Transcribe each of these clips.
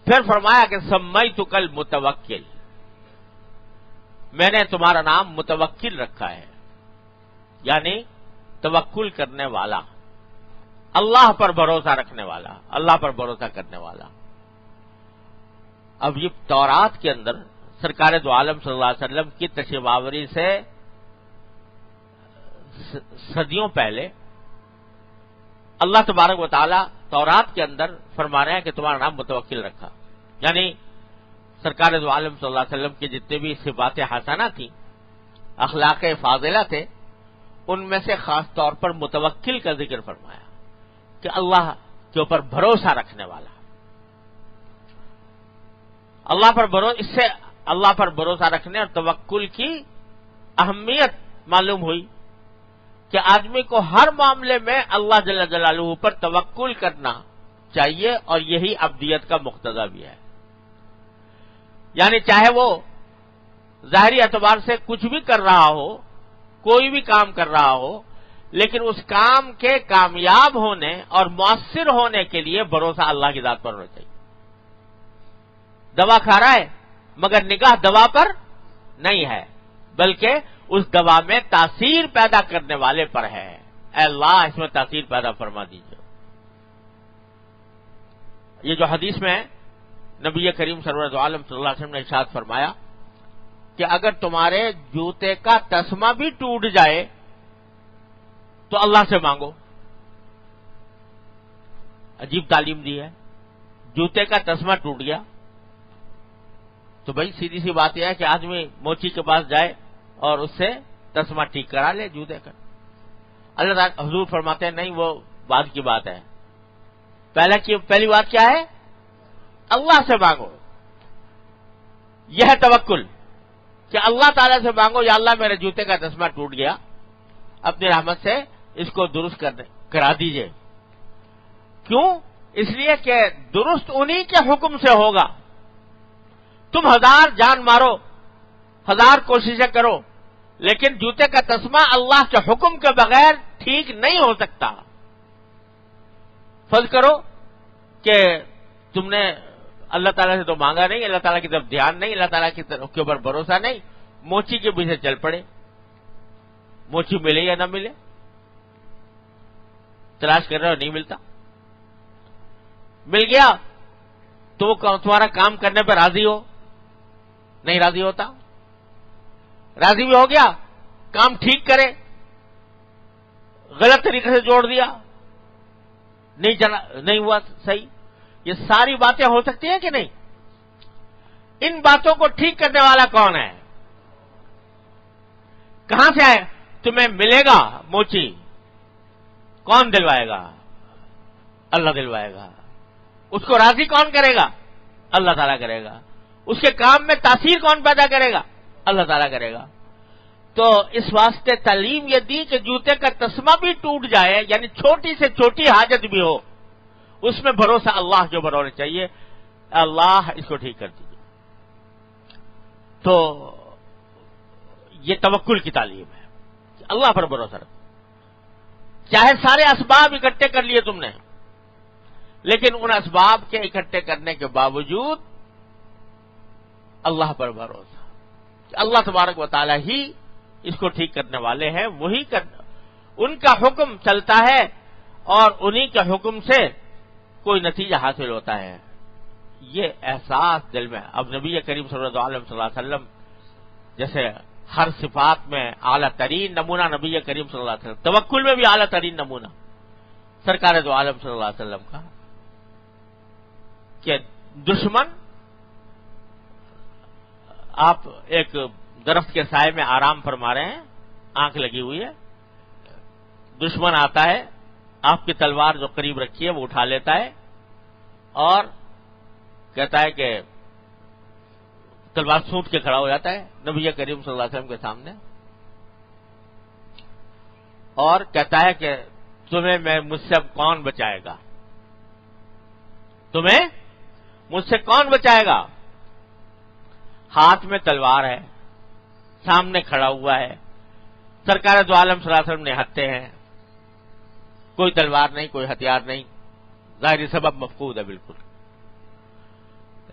پھر فرمایا کہ سمیتک المتوکل، میں نے تمہارا نام متوکل رکھا ہے، یعنی توکل کرنے والا، اللہ پر بھروسہ رکھنے والا، اللہ پر بھروسہ کرنے والا۔ اب یہ تورات کے اندر سرکار دو عالم صلی اللہ علیہ وسلم کی تشریف آوری سے صدیوں پہلے اللہ تبارک و تعالی تورات کے اندر فرما رہے ہیں کہ تمہارا نام متوکل رکھا، یعنی سرکار دو عالم صلی اللہ علیہ وسلم کی جتنے بھی صفات حسنہ تھیں، اخلاق فاضلہ تھے، ان میں سے خاص طور پر متوکل کا ذکر فرمایا کہ اللہ کے اوپر بھروسہ رکھنے والا، اس سے اللہ پر بھروسہ رکھنے اور توکل کی اہمیت معلوم ہوئی کہ آدمی کو ہر معاملے میں اللہ جل جلالہ پر توکل کرنا چاہیے، اور یہی عبدیت کا مقتضی بھی ہے۔ یعنی چاہے وہ ظاہری اعتبار سے کچھ بھی کر رہا ہو، کوئی بھی کام کر رہا ہو، لیکن اس کام کے کامیاب ہونے اور مؤثر ہونے کے لیے بھروسہ اللہ کی ذات پر ہونا چاہیے۔ دوا کھا رہا ہے مگر نگاہ دوا پر نہیں ہے، بلکہ اس دوا میں تاثیر پیدا کرنے والے پر ہے۔ اے اللہ اس میں تاثیر پیدا فرما دیجیے۔ یہ جو حدیث میں نبی کریم سرور عالم صلی اللہ علیہ وسلم نے ارشاد فرمایا کہ اگر تمہارے جوتے کا تسمہ بھی ٹوٹ جائے تو اللہ سے مانگو۔ عجیب تعلیم دی ہے۔ جوتے کا تسمہ ٹوٹ گیا تو بھائی سیدھی سی بات یہ ہے کہ آدمی موچی کے پاس جائے اور اس سے تسمہ ٹھیک کرا لے جوتے کا۔ اللہ تعالیٰ حضور فرماتے ہیں نہیں، وہ بعد کی بات ہے، پہلی بات کیا ہے؟ اللہ سے مانگو۔ یہ ہے توکل کہ اللہ تعالیٰ سے مانگو، یا اللہ میرے جوتے کا تسمہ ٹوٹ گیا، اپنی رحمت سے اس کو درست کرا دیجئے۔ کیوں؟ اس لیے کہ درست انہی کے حکم سے ہوگا۔ تم 1000 جان مارو، 1000 کوششیں کرو، لیکن جوتے کا تسمہ اللہ کے حکم کے بغیر ٹھیک نہیں ہو سکتا۔ فرض کرو کہ تم نے اللہ تعالیٰ سے تو مانگا نہیں، اللہ تعالیٰ کی طرف دھیان نہیں، اللہ تعالیٰ کی طرف کے اوپر بھروسہ نہیں، موچی کے پیچھے چل پڑے، موچی ملے یا نہ ملے، تلاش کر رہے ہو نہیں ملتا، مل گیا تو وہ تمہارا کام کرنے پہ راضی ہو؟ نہیں راضی ہوتا۔ راضی بھی ہو گیا، کام ٹھیک کرے، غلط طریقے سے جوڑ دیا، نہیں ہوا صحیح۔ یہ ساری باتیں ہو سکتی ہیں کہ نہیں؟ ان باتوں کو ٹھیک کرنے والا کون ہے؟ کہاں سے آئے؟ تمہیں ملے گا موچی، کون دلوائے گا؟ اللہ دلوائے گا۔ اس کو راضی کون کرے گا؟ اللہ تعالیٰ کرے گا۔ اس کے کام میں تاثیر کون پیدا کرے گا؟ اللہ تعالیٰ کرے گا۔ تو اس واسطے تعلیم یہ دی کہ جوتے کا تسمہ بھی ٹوٹ جائے، یعنی چھوٹی سے چھوٹی حاجت بھی ہو، اس میں بھروسہ اللہ کے اوپر ہونا چاہیے، اللہ اس کو ٹھیک کر دیجیے۔ تو یہ توکل کی تعلیم ہے کہ اللہ پر بھروسہ رکھو، چاہے سارے اسباب اکٹھے کر لیے تم نے، لیکن ان اسباب کے اکٹھے کرنے کے باوجود اللہ پر بھروسہ کہ اللہ تبارک و تعالی ہی اس کو ٹھیک کرنے والے ہیں، وہی ان کا حکم چلتا ہے اور انہی کے حکم سے کوئی نتیجہ حاصل ہوتا ہے۔ یہ احساس دل میں، اب نبی کریم صلی اللہ علیہ وسلم جیسے ہر صفات میں اعلیٰ ترین نمونہ نبی کریم صلی اللہ علیہ وسلم، توکل میں بھی اعلیٰ ترین نمونہ سرکار دو عالم صلی اللہ علیہ وسلم کا، کہ دشمن، آپ ایک درخت کے سائے میں آرام فرما رہے ہیں، آنکھ لگی ہوئی ہے، دشمن آتا ہے، آپ کی تلوار جو قریب رکھی ہے وہ اٹھا لیتا ہے اور کہتا ہے کہ تلوار سونٹ کے کھڑا ہو جاتا ہے نبی کریم صلی اللہ علیہ وسلم کے سامنے اور کہتا ہے کہ تمہیں مجھ سے اب کون بچائے گا؟ تمہیں مجھ سے کون بچائے گا؟ ہاتھ میں تلوار ہے، سامنے کھڑا ہوا ہے، سرکار دو عالم صلی اللہ علیہ وسلم نہتے ہیں، کوئی تلوار نہیں، کوئی ہتھیار نہیں، ظاہری سبب مفقود ہے بالکل۔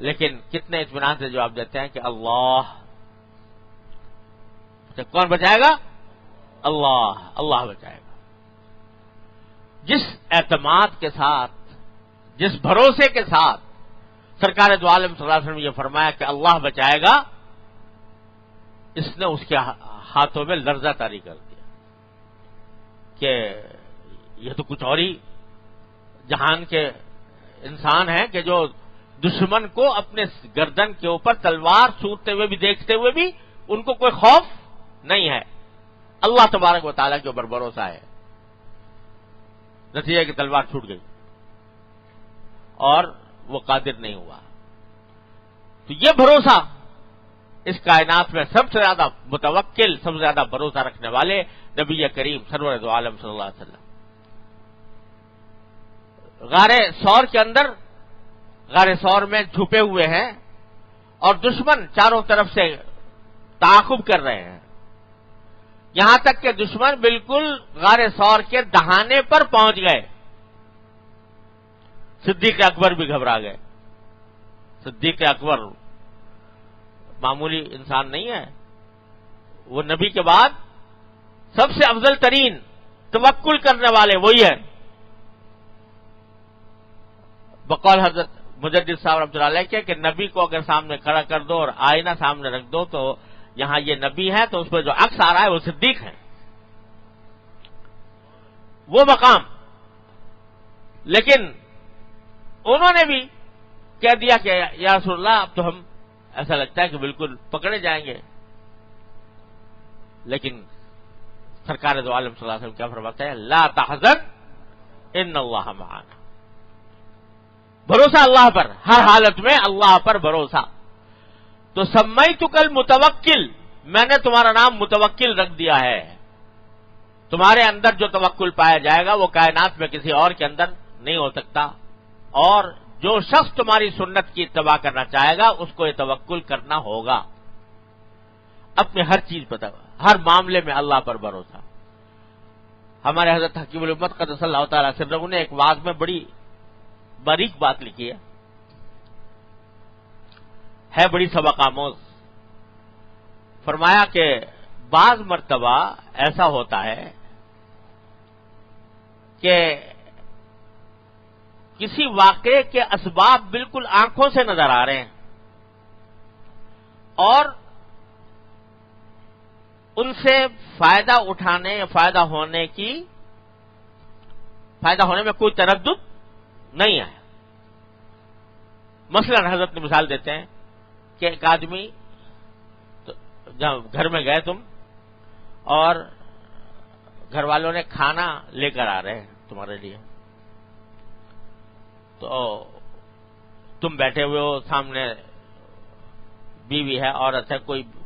لیکن کتنے اطمینان سے جواب دیتے ہیں کہ اللہ. کون بچائے گا؟ اللہ بچائے گا. جس اعتماد کے ساتھ، جس بھروسے کے ساتھ سرکار دو عالم صلی اللہ علیہ وسلم نے یہ فرمایا کہ اللہ بچائے گا، اس نے اس کے ہاتھوں میں لرزہ طاری کر دیا کہ یہ تو کچھ اور ہی جہان کے انسان ہیں کہ جو دشمن کو اپنے گردن کے اوپر تلوار سوٹتے ہوئے بھی، دیکھتے ہوئے بھی ان کو کوئی خوف نہیں ہے. اللہ تبارک و تعالیٰ کے اوپر بھروسہ ہے. نتیجہ کہ تلوار چھوٹ گئی اور وہ قادر نہیں ہوا. تو یہ بھروسہ اس کائنات میں سب سے زیادہ متوکل، سب سے زیادہ بھروسہ رکھنے والے نبی کریم سرور دو عالم صلی اللہ علیہ وسلم غار ثور کے اندر، غار ثور میں چھپے ہوئے ہیں اور دشمن چاروں طرف سے تعاقب کر رہے ہیں. یہاں تک کہ دشمن بالکل غار ثور کے دہانے پر پہنچ گئے. صدیق اکبر بھی گھبرا گئے. صدیق اکبر معمولی انسان نہیں ہے، وہ نبی کے بعد سب سے افضل ترین توکل کرنے والے وہی ہیں. بقول حضرت مجدد صاحب رحمۃ اللہ علیہ کے کہ نبی کو اگر سامنے کھڑا کر دو اور آئینہ سامنے رکھ دو تو یہاں یہ نبی ہے تو اس پہ جو عکس آ رہا ہے وہ صدیق ہے. وہ مقام. لیکن انہوں نے بھی کہہ دیا کہ یا رسول اللہ اب تو ہم ایسا لگتا ہے کہ بالکل پکڑے جائیں گے. لیکن سرکار دو عالم صلی اللہ علیہ وسلم کیا فرماتے ہیں؟ لا تحزن ان اللہ معنا. بھروسہ اللہ پر، ہر حالت میں اللہ پر بھروسہ. تو سمیتک المتوکل، میں نے تمہارا نام متوکل رکھ دیا ہے. تمہارے اندر جو توکل پایا جائے گا وہ کائنات میں کسی اور کے اندر نہیں ہو سکتا. اور جو شخص تمہاری سنت کی اتباع کرنا چاہے گا اس کو یہ توکل کرنا ہوگا. اپنے ہر چیز پر، ہر معاملے میں اللہ پر بھروسہ. ہمارے حضرت حکیم الامت قدس اللہ تعالی سرہ نے ایک واعظ میں بڑی باریک بات لکھی ہے بڑی سبق آموز. فرمایا کہ بعض مرتبہ ایسا ہوتا ہے کہ کسی واقعے کے اسباب بالکل آنکھوں سے نظر آ رہے ہیں اور ان سے فائدہ اٹھانے یا فائدہ ہونے میں کوئی تردد نہیں ہے. مثلا حضرت نے مثال دیتے ہیں کہ ایک آدمی گھر میں گئے تم اور گھر والوں نے کھانا لے کر آ رہے ہیں تمہارے لیے، تو تم بیٹھے ہوئے ہو، سامنے بیوی ہے، عورت ہے،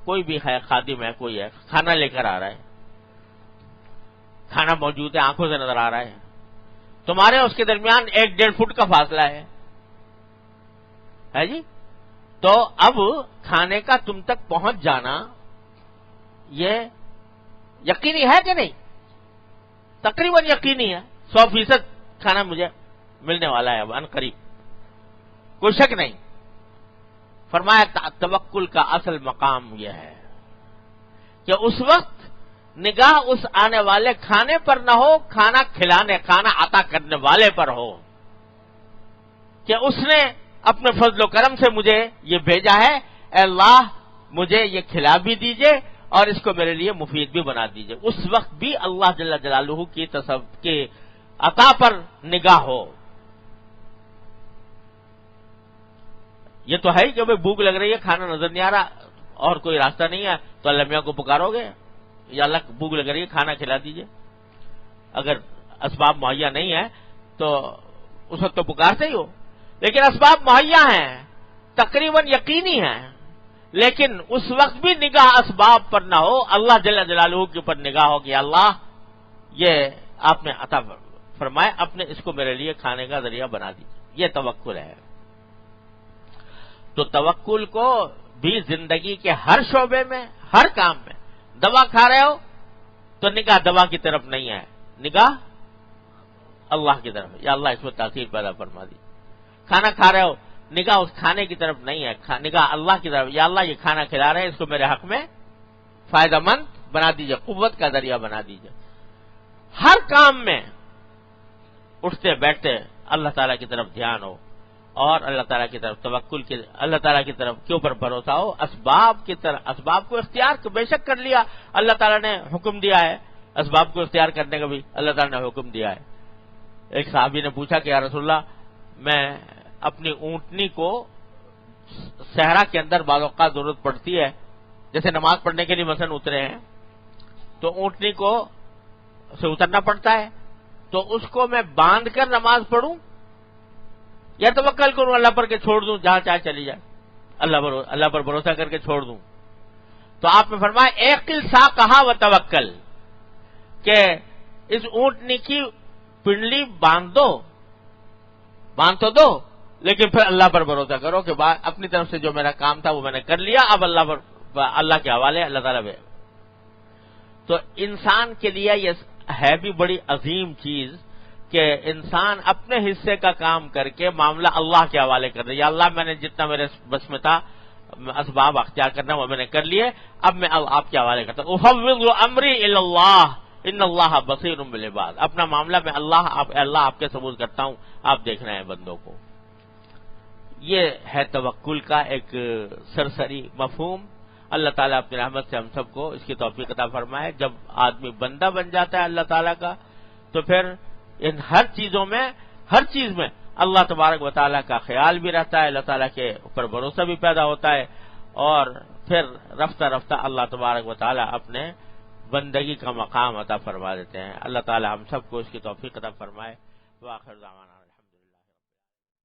کوئی بھی ہے، خادم ہے، کوئی ہے، کھانا لے کر آ رہا ہے. کھانا موجود ہے، آنکھوں سے نظر آ رہا ہے. تمہارے اس کے درمیان 1-1.5 فٹ کا فاصلہ ہے جی. تو اب کھانے کا تم تک پہنچ جانا یہ یقینی ہے کہ نہیں؟ تقریباً یقینی ہے. 100% کھانا مجھے ملنے والا ہے اب ان قریب، کوئی شک نہیں. فرمایا توکل کا اصل مقام یہ ہے کہ اس وقت نگاہ اس آنے والے کھانے پر نہ ہو، کھانا عطا کرنے والے پر ہو کہ اس نے اپنے فضل و کرم سے مجھے یہ بھیجا ہے. اے اللہ مجھے یہ کھلا بھی دیجئے اور اس کو میرے لیے مفید بھی بنا دیجئے. اس وقت بھی اللہ جل جلالہ کی عطا پر نگاہ ہو. یہ تو ہے کہ بھائی بھوک لگ رہی ہے، کھانا نظر نہیں آ رہا اور کوئی راستہ نہیں ہے تو اللہ میاں کو پکارو گے یا اللہ بھوک لگ رہی ہے کھانا کھلا دیجئے. اگر اسباب مہیا نہیں ہے تو اس وقت تو پکارتے ہی ہو. لیکن اسباب مہیا ہیں، تقریباً یقینی ہیں، لیکن اس وقت بھی نگاہ اسباب پر نہ ہو، اللہ جل جلالہ کے اوپر نگاہ ہو کہ اللہ یہ آپ نے عطا فرمائے، اپنے اس کو میرے لیے کھانے کا ذریعہ بنا دیجیے. یہ توکل ہے. تو توکل کو بھی زندگی کے ہر شعبے میں، ہر کام میں. دوا کھا رہے ہو تو نگاہ دوا کی طرف نہیں ہے، نگاہ اللہ کی طرف. یا اللہ اس میں تاثیر پیدا فرما دی. کھانا کھا رہے ہو نگاہ اس کھانے کی طرف نہیں ہے، نگاہ اللہ کی طرف. یا اللہ یہ کھانا کھلا رہے ہیں، اس کو میرے حق میں فائدہ مند بنا دیجئے، قوت کا ذریعہ بنا دیجئے. ہر کام میں اٹھتے بیٹھتے اللہ تعالیٰ کی طرف دھیان ہو اور اللہ تعالیٰ کی طرف توکل کے، اللہ تعالیٰ کی طرف کے اوپر بھروسہ ہو. اسباب کی طرف، اسباب کو اختیار بے شک کر لیا، اللہ تعالیٰ نے حکم دیا ہے، اسباب کو اختیار کرنے کا بھی اللہ تعالیٰ نے حکم دیا ہے. ایک صحابی نے پوچھا کہ یا رسول اللہ، میں اپنی اونٹنی کو صحرا کے اندر بعض اوقات ضرورت پڑتی ہے، جیسے نماز پڑھنے کے لیے مثلا اترے ہیں تو اونٹنی کو سے اترنا پڑتا ہے، تو اس کو میں باندھ کر نماز پڑھوں یا توکل کروں اللہ پر کے چھوڑ دوں جہاں چاہے چلی جائے، اللہ پر بھروسہ کر کے چھوڑ دوں؟ تو آپ نے فرمایا ایقل سا کہا و توکل، کہ اس اونٹنی کی پنڈلی باندھ تو دو لیکن پھر اللہ پر بھروسہ کرو کہ اپنی طرف سے جو میرا کام تھا وہ میں نے کر لیا، اب اللہ کے حوالے اللہ تعالیٰ بے. تو انسان کے لیے یہ ہے بھی بڑی عظیم چیز کہ انسان اپنے حصے کا کام کر کے معاملہ اللہ کے حوالے کر دے. یا اللہ میں نے جتنا میرے بس میں تھا اسباب اختیار کرنا وہ میں نے کر لیے، اب میں آپ کے حوالے کرتا ہوں. افوض امری الی اللہ ان اللہ بصیر بالعباد، اپنا معاملہ میں اللہ آپ کے سبوت کرتا ہوں، آپ دیکھ رہے ہیں بندوں کو. یہ ہے توکل کا ایک سرسری مفہوم. اللہ تعالیٰ اپنی رحمت سے ہم سب کو اس کی توفیق عطا فرمائے. جب آدمی بندہ بن جاتا ہے اللہ تعالیٰ کا تو پھر ان ہر چیز میں اللہ تبارک و تعالیٰ کا خیال بھی رہتا ہے، اللہ تعالیٰ کے اوپر بھروسہ بھی پیدا ہوتا ہے، اور پھر رفتہ رفتہ اللہ تبارک و تعالیٰ اپنے بندگی کا مقام عطا فرما دیتے ہیں. اللہ تعالیٰ ہم سب کو اس کی توفیق عطا فرمائے. وآخر دعوانا